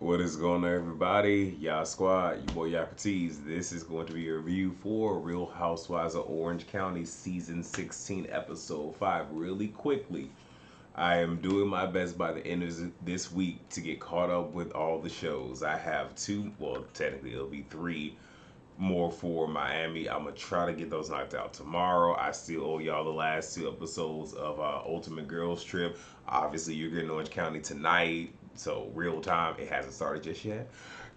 What is going on, everybody? Y'all squad, your boy Yakatees. This is going to be a review for Real Housewives of Orange County Season 16, Episode 5. Really quickly, I am doing my best by the end of this week to get caught up with all the shows. I have two, well, technically it'll be three more for Miami. I'm going to try to get those knocked out tomorrow. I still owe y'all the last two episodes of Ultimate Girls Trip. Obviously, you're getting Orange County tonight. So real time, it hasn't started just yet.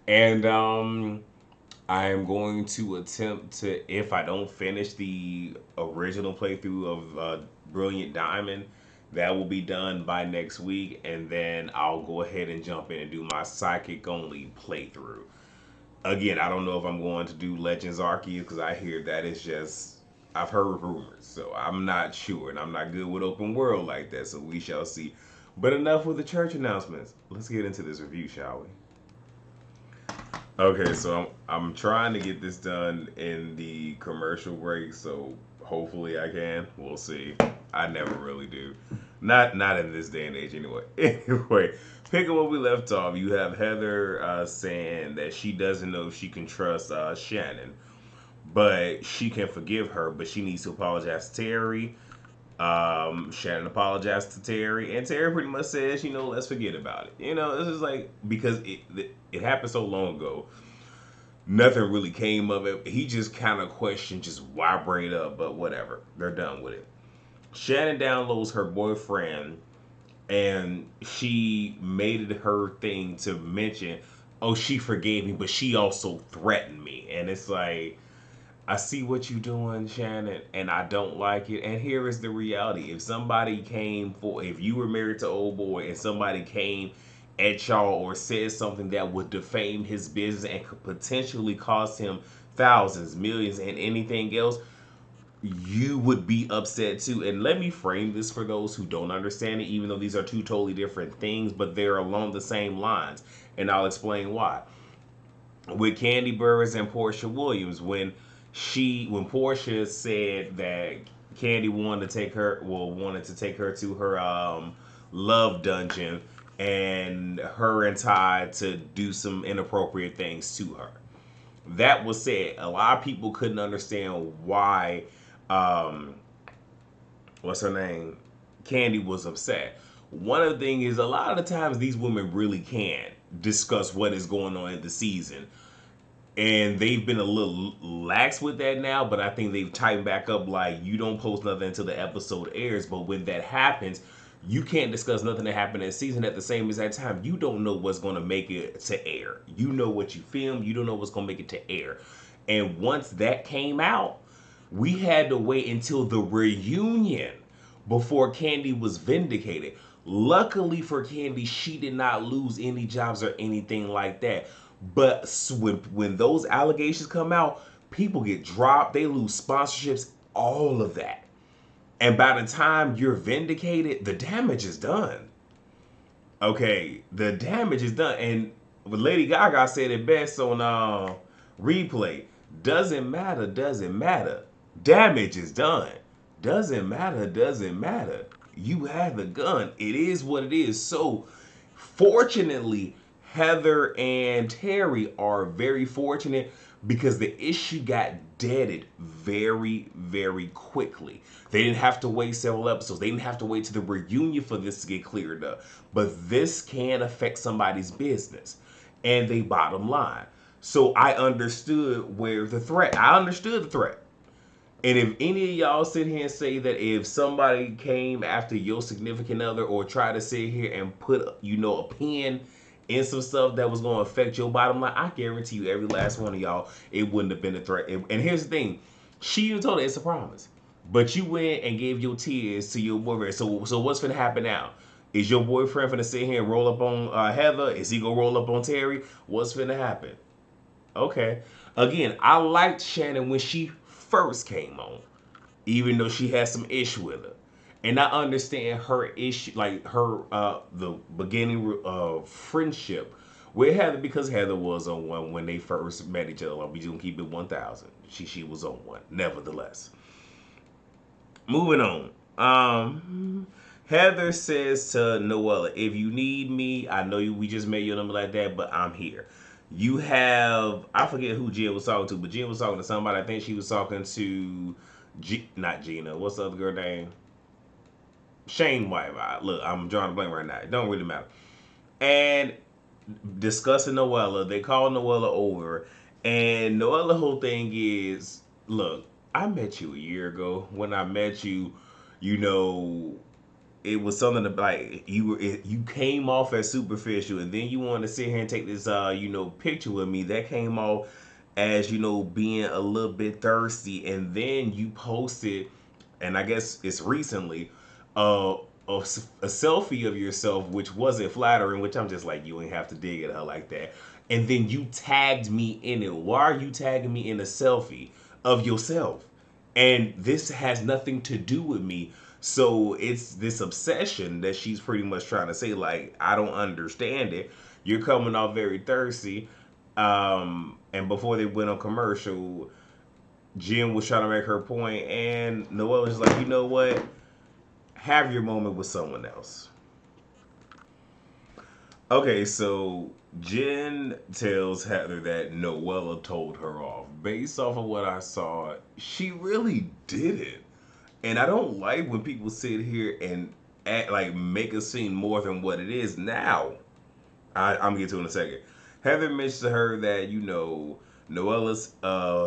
And I am going to attempt to, if I don't finish the original playthrough of Brilliant Diamond, that will be done by next week, and then I'll go ahead and jump in and do my psychic only playthrough. Again, I don't know if I'm going to do Legends Arceus because I hear that is just, I've heard rumors, so I'm not sure, and I'm not good with open world like that, so we shall see. But enough with the church announcements. Let's get into this review, shall we? Okay, so I'm trying to get this done in the commercial break, so hopefully I can. We'll see. I never really do. Not in this day and age anyway. Anyway, picking where we left off, you have Heather saying that she doesn't know if she can trust Shannon, but she can forgive her, but she needs to apologize to Terry. Shannon apologized to Terry, and Terry pretty much says, let's forget about it. This is like, because it happened so long ago, nothing really came of it. He just kind of questioned just why bring it up, but whatever. They're done with it. Shannon downloads her boyfriend, and she made it her thing to mention, oh, she forgave me, but she also threatened me. And it's like, I see what you're doing, Shannon, and I don't like it. And here is the reality. If you were married to old boy and somebody came at y'all or said something that would defame his business and could potentially cost him thousands, millions, and anything else, you would be upset too. And let me frame this for those who don't understand it, even though these are two totally different things, but they're along the same lines. And I'll explain why. With Candy Burris and Portia Williams, when Portia said that Candy wanted to take her to her love dungeon, and her and Ty to do some inappropriate things to her. That was said. A lot of people couldn't understand why um what's her name? Candy was upset. One of the things is, a lot of the times these women really can't discuss what is going on in the season, and they've been a little lax with that now, but I think they've tightened back up. Like, you don't post nothing until the episode airs, but when that happens, you can't discuss nothing that happened in the season at the same exact time. You don't know what's going to make it to air. You know what you filmed, you don't know what's going to make it to air. And once that came out, we had to wait until the reunion before Candy was vindicated. Luckily for Candy, she did not lose any jobs or anything like that. But when those allegations come out, people get dropped, they lose sponsorships, all of that. And by the time you're vindicated, the damage is done. Okay, the damage is done. And Lady Gaga said it best on replay. Doesn't matter. Damage is done. Doesn't matter. You had the gun. It is what it is. So, fortunately, Heather and Terry are very fortunate because the issue got deaded very, very quickly. They didn't have to wait several episodes. They didn't have to wait to the reunion for this to get cleared up. But this can affect somebody's business and they bottom line. So I understood I understood the threat. And if any of y'all sit here and say that if somebody came after your significant other or try to sit here and put, a pin in some stuff that was going to affect your bottom line, I guarantee you every last one of y'all, it wouldn't have been a threat. And here's the thing. She even told her it's a promise. But you went and gave your tears to your boyfriend. So what's going to happen now? Is your boyfriend going to sit here and roll up on Heather? Is he going to roll up on Terry? What's going to happen? Okay. Again, I liked Shannon when she first came on, even though she had some issue with her. And I understand her issue, like her the beginning of friendship with Heather, because Heather was on one when they first met each other. Like, we just gonna keep it 1,000. She was on one, nevertheless. Moving on. Heather says to Noella, if you need me, I know you we just made your number like that, but I'm here. You have I forget who Jen was talking to, but Jen was talking to somebody. I think she was talking to not Gina. What's the other girl name? Shane White. Look, I'm drawing a blank right now. It don't really matter. And discussing Noella, they call Noella over, and Noella's whole thing is, look, I met you a year ago. When I met you, you know, it was something that, like, you came off as superficial, and then you wanted to sit here and take this picture with me that came off as being a little bit thirsty, and then you posted, and I guess it's recently, uh a selfie of yourself which wasn't flattering, which I'm just like, you ain't have to dig at her like that. And then you tagged me in it. Why are you tagging me in a selfie of yourself? And this has nothing to do with me. So it's this obsession that she's pretty much trying to say, like, I don't understand it. You're coming off very thirsty. And before they went on commercial, Jen was trying to make her point, and Noelle was like, you know what? Have your moment with someone else. Okay, so Jen tells Heather that Noella told her off. Based off of what I saw, she really didn't. And I don't like when people sit here and act like make a scene more than what it is. Now, I'm gonna get to it in a second. Heather mentioned to her that Noella's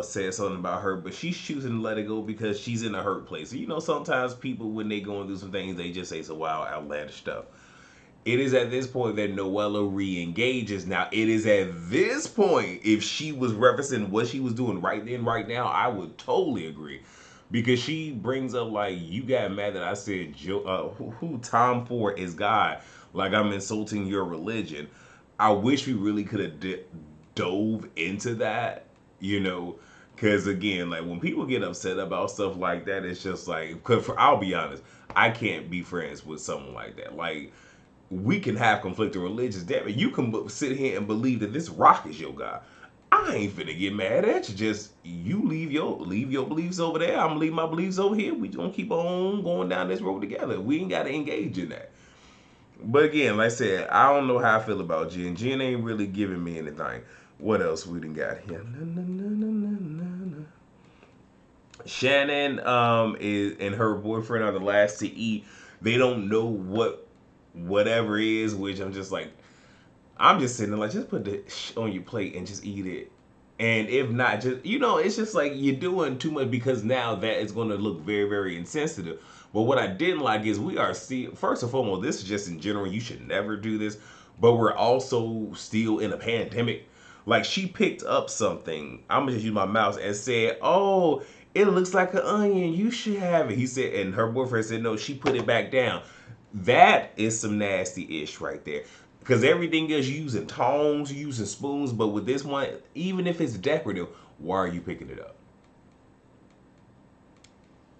said something about her, but she's choosing to let it go because she's in a hurt place. Sometimes people when they going through some things, they just say some wild, outlandish stuff. It is at this point that Noella re-engages. Now, it is at this point, if she was referencing what she was doing right then, right now, I would totally agree. Because she brings up, like, you got mad that I said, who Tom Ford is God, like I'm insulting your religion. I wish we really could have dove into that, you know, because again, like when people get upset about stuff like that, it's just like, cause I'll be honest, I can't be friends with someone like that. Like, we can have conflicting religions. Damn it, you can sit here and believe that this rock is your God. I ain't finna get mad at you. Just you leave your beliefs over there. I'm gonna leave my beliefs over here. We gonna keep on going down this road together. We ain't gotta engage in that. But again, like I said, I don't know how I feel about Jen. Jen ain't really giving me anything. What else we done got here? Shannon is and her boyfriend are the last to eat. They don't know what whatever is, which I'm just sitting there like, just put the on your plate and just eat it. And if not, just it's just like you're doing too much because now that is going to look very, very insensitive. But what I didn't like is we are still, first and foremost, this is just in general, you should never do this. But we're also still in a pandemic. Like she picked up something, I'm gonna just use my mouse and said, "Oh, it looks like an onion. You should have it." He said, and her boyfriend said, "No, she put it back down." That is some nasty ish right there. Because everything else, you're using tongs, you're using spoons, but with this one, even if it's decorative, why are you picking it up?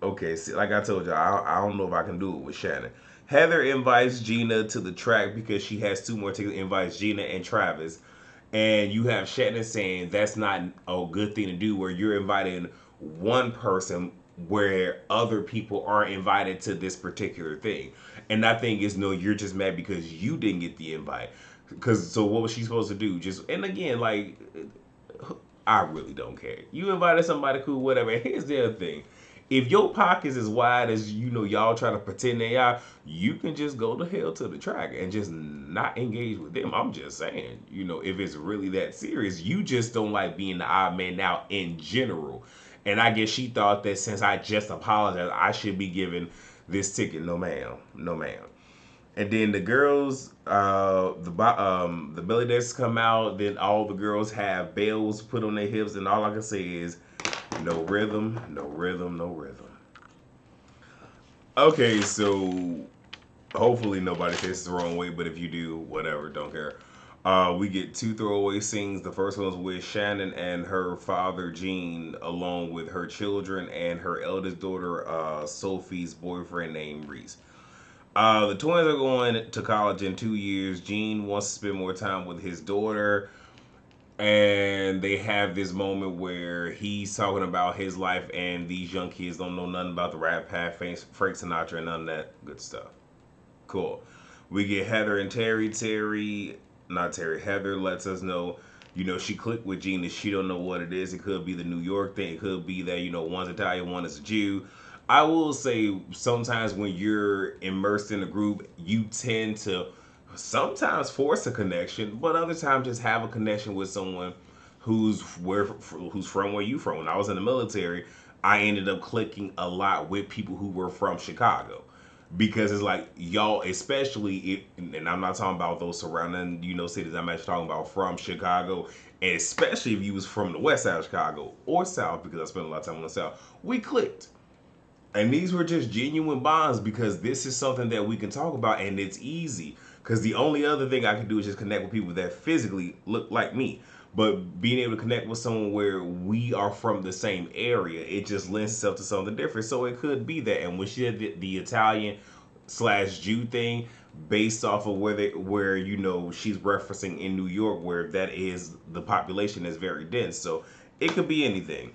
Okay, see, like I told you, I don't know if I can do it with Shannon. Heather invites Gina to the track because she has two more tickets. Invites Gina and Travis, and you have Shannon saying that's not a good thing to do. Where you're inviting one person where other people aren't invited to this particular thing, and that thing is no, you're just mad because you didn't get the invite. Because so what was she supposed to do? Just and again, like I really don't care. You invited somebody cool, whatever. Here's the other thing. If your pockets as wide as y'all try to pretend they are, you can just go to hell to the track and just not engage with them. I'm just saying, if it's really that serious, you just don't like being the odd man out in general. And I guess she thought that since I just apologized, I should be given this ticket. No, ma'am. No, ma'am. And then the girls, the belly dancers come out. Then all the girls have bells put on their hips, and all I can say is, no rhythm, no rhythm, no rhythm. Okay, so hopefully nobody takes this the wrong way, but if you do, whatever, don't care. We get two throwaway scenes. The first one's with Shannon and her father Gene, along with her children and her eldest daughter, Sophie's boyfriend named Reese. The twins are going to college in 2 years. Gene wants to spend more time with his daughter, and they have this moment where he's talking about his life, and these young kids don't know nothing about the Rat Pack, Frank Sinatra, and none of that good stuff. Cool. We get Heather and Terry. Not Terry. Heather lets us know, she clicked with Gina. She don't know what it is. It could be the New York thing. It could be that one's Italian, one is a Jew. I will say sometimes when you're immersed in a group, you tend to sometimes force a connection, but other times just have a connection with someone who's from where you from. When I was in the military, I ended up clicking a lot with people who were from Chicago because it's like y'all, especially if, and I'm not talking about those surrounding cities. I'm actually talking about from Chicago, and especially if you was from the west side of Chicago or south, because I spent a lot of time on the south. We clicked, and these were just genuine bonds because this is something that we can talk about, and it's easy. Because the only other thing I can do is just connect with people that physically look like me. But being able to connect with someone where we are from the same area, it just lends itself to something different. So it could be that. And when she did the Italian slash Jew thing, based off of where she's referencing in New York, where that is the population is very dense. So it could be anything.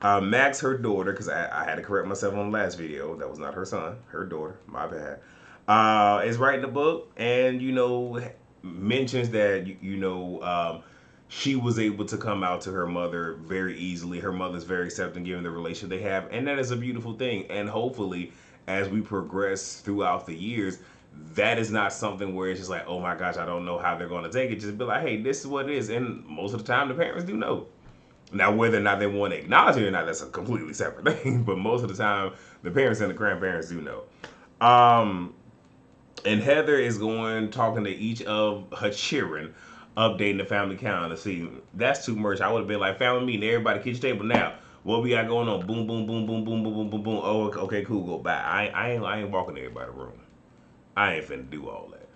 Max, her daughter, because I had to correct myself on the last video. That was not her son, her daughter. My bad. Is writing a book and mentions that she was able to come out to her mother very easily. Her mother's very accepting given the relation they have, and that is a beautiful thing. And hopefully, as we progress throughout the years, that is not something where it's just like, oh my gosh, I don't know how they're going to take it. Just be like, hey, this is what it is. And most of the time, the parents do know. Now, whether or not they want to acknowledge it or not, that's a completely separate thing. But most of the time, the parents and the grandparents do know. And Heather is going talking to each of her children, updating the family calendar. See, that's too much. I would have been like, family meeting, everybody, kitchen table now. What we got going on? Boom, boom, boom, boom, boom, boom, boom, boom, boom. Oh, okay, cool. Go bye. I ain't walking to everybody's room. I ain't finna do all that.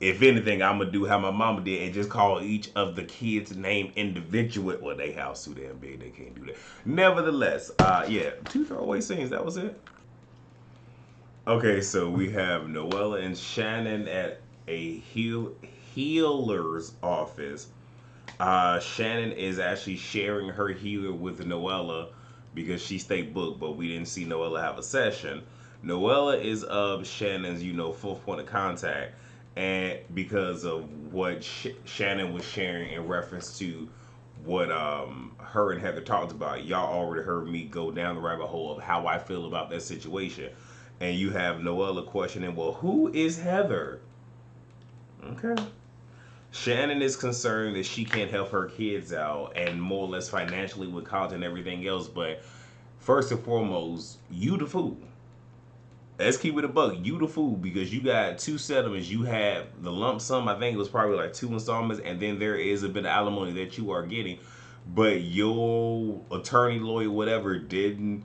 If anything, I'm gonna do how my mama did and just call each of the kids' name individual. Well, they house too damn big, they can't do that. Nevertheless, yeah, two throwaway scenes. That was it. Okay, so we have Noella and Shannon at a healer's office. Shannon is actually sharing her healer with Noella because she stayed booked, but we didn't see Noella have a session. Noella is of Shannon's, fourth point of contact, and because of what Shannon was sharing in reference to what her and Heather talked about, y'all already heard me go down the rabbit hole of how I feel about that situation. And you have Noella questioning, well, who is Heather? Okay. Shannon is concerned that she can't help her kids out and more or less financially with college and everything else. But first and foremost, you the fool. Let's keep it a buck. You the fool because you got two settlements. You have the lump sum. I think it was probably like two installments, and then there is a bit of alimony that you are getting. But your attorney, lawyer, whatever, didn't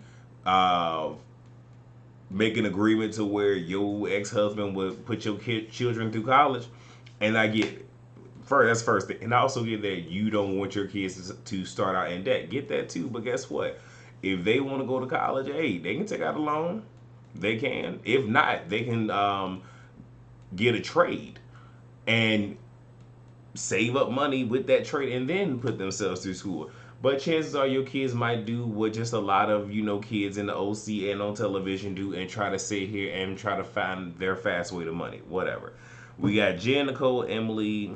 make an agreement to where your ex-husband would put your children through college, and I get it. First, that's first thing, and I also get that you don't want your kids to start out in debt. Get that too, but guess what? If they want to go to college, hey, they can take out a loan. They can. If not, they can get a trade and save up money with that trade and then put themselves through school. But chances are your kids might do what just a lot of kids in the OC and on television do and try to sit here and try to find their fast way to money. Whatever. We got Jen, Nicole, Emily,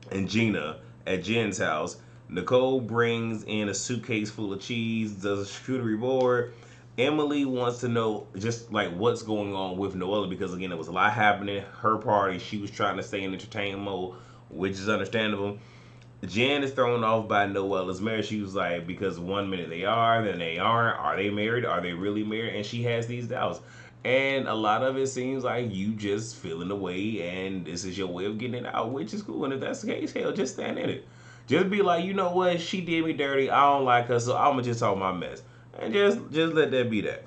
and Gina at Jen's house. Nicole brings in a suitcase full of cheese, does a charcuterie board. Emily wants to know just like what's going on with Noella because again, there was a lot happening. Her party, she was trying to stay in entertainment mode, which is understandable. Jan is thrown off by Noella's marriage. She was like, because one minute they are, then they aren't. Are they married? Are they really married? And she has these doubts. And a lot of it seems like you just feeling the way, and this is your way of getting it out, which is cool. And if that's the case, hell, just stand in it. Just be like, you know what? She did me dirty. I don't like her, so I'm gonna just talk my mess, and just let that be that.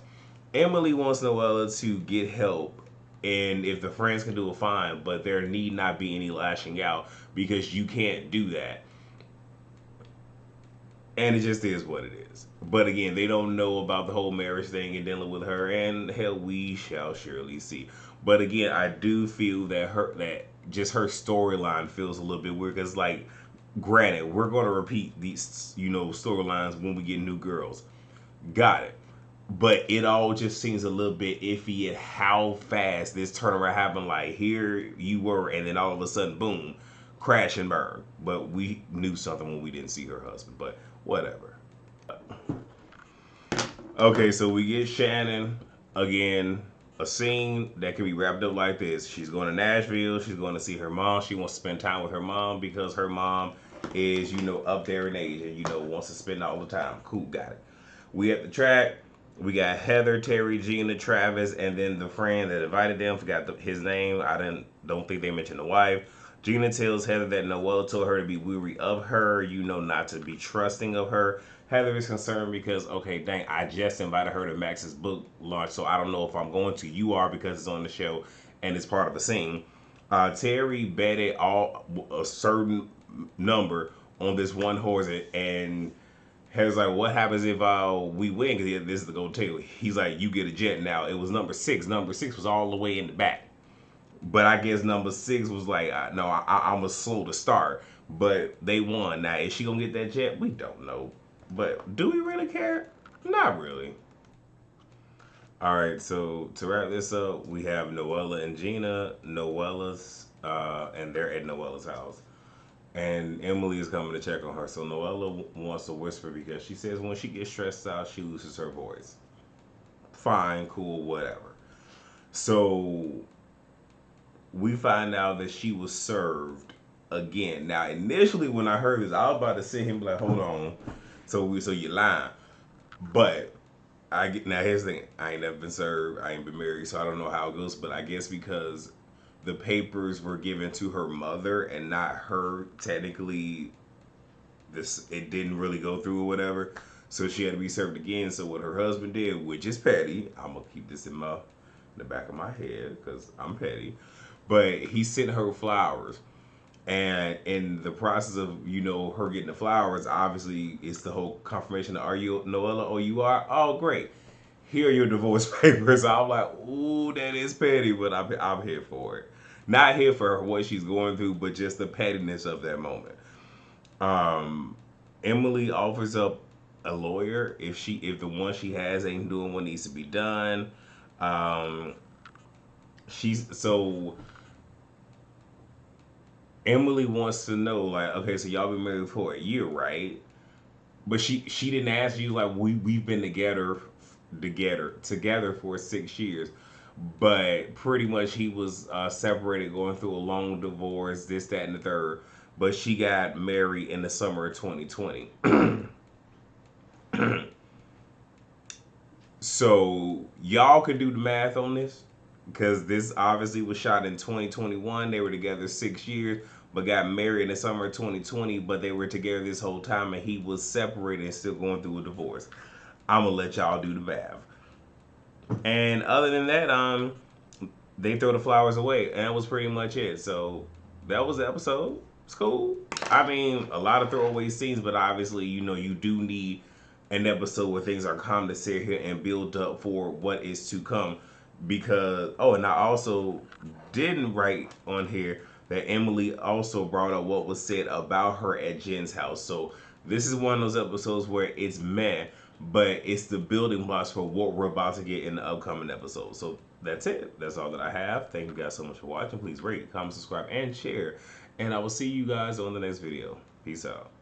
Emily wants Noella to get help, and if the friends can do it, fine. But there need not be any lashing out because you can't do that. And it just is what it is. But again, they don't know about the whole marriage thing and dealing with her, and hell, we shall surely see. But again, I do feel that just her storyline feels a little bit weird because, like, granted, we're going to repeat these storylines when we get new girls. Got it. but it all just seems a little bit iffy at how fast this turnaround happened. Like, here you were, and then all of a sudden, boom, crash and burn. But we knew something when we didn't see her husband. But whatever. Okay, so we get Shannon again. A scene that can be wrapped up like this. She's going to Nashville. She's going to see her mom. She wants to spend time with her mom because her mom is, up there in age and, wants to spend all the time. Cool, got it. We at the track. We got Heather, Terry, Gina, Travis, and then the friend that invited them. Forgot his name. Don't think they mentioned the wife. Gina tells Heather that Noelle told her to be weary of her, not to be trusting of her. Heather is concerned because, okay, dang, I just invited her to Max's book launch, so I don't know if I'm going to. You are because it's on the show and it's part of the scene. Terry betted a certain number on this one horse, and Heather's like, what happens if we win? Because this is the gold tail. He's like, you get a jet now. It was number 6. Number 6 was all the way in the back. But I guess number 6 was like, no, I'm a slow to start. But they won. Now, is she going to get that jet? We don't know. But do we really care? Not really. All right, so to wrap this up, we have Noella and Gina. And they're at Noella's house. And Emily is coming to check on her. So Noella wants to whisper because she says when she gets stressed out, she loses her voice. Fine, cool, whatever. So we find out that she was served again. Now, initially when I heard this, I was about to sit here and be like, hold on. So you lying. But now here's the thing. I ain't never been served. I ain't been married, so I don't know how it goes. But I guess because the papers were given to her mother and not her, technically, it didn't really go through or whatever. So she had to be served again. So what her husband did, which is petty, I'm gonna keep this in the back of my head because I'm petty. But he sent her flowers. And in the process of, her getting the flowers, obviously it's the whole confirmation of, are you Noella? Oh, you are? Oh, great. Here are your divorce papers. I'm like, ooh, that is petty, but I'm here for it. Not here for what she's going through, but just the pettiness of that moment. Um, Emily offers up a lawyer if the one she has ain't doing what needs to be done. Um, she's so Emily wants to know, like, okay, so y'all been married for a year, right? But she didn't ask you, like, we've been together for 6 years, but pretty much he was separated, going through a long divorce, this, that, and the third. But she got married in the summer of 2020. So y'all can do the math on this because this obviously was shot in 2021. They were together 6 years, but got married in the summer of 2020. But they were together this whole time, and he was separated and still going through a divorce. I'm gonna let y'all do the math. And other than that, they throw the flowers away, and that was pretty much it. So that was the episode. It's cool. I mean, a lot of throwaway scenes, but obviously, you do need an episode where things are calm to sit here and build up for what is to come. Because and I also didn't write on here that Emily also brought up what was said about her at Jen's house. So this is one of those episodes where it's meh, but it's the building blocks for what we're about to get in the upcoming episode. So that's it. That's all that I have. Thank you guys so much for watching. Please rate, comment, subscribe, and share. And I will see you guys on the next video. Peace out.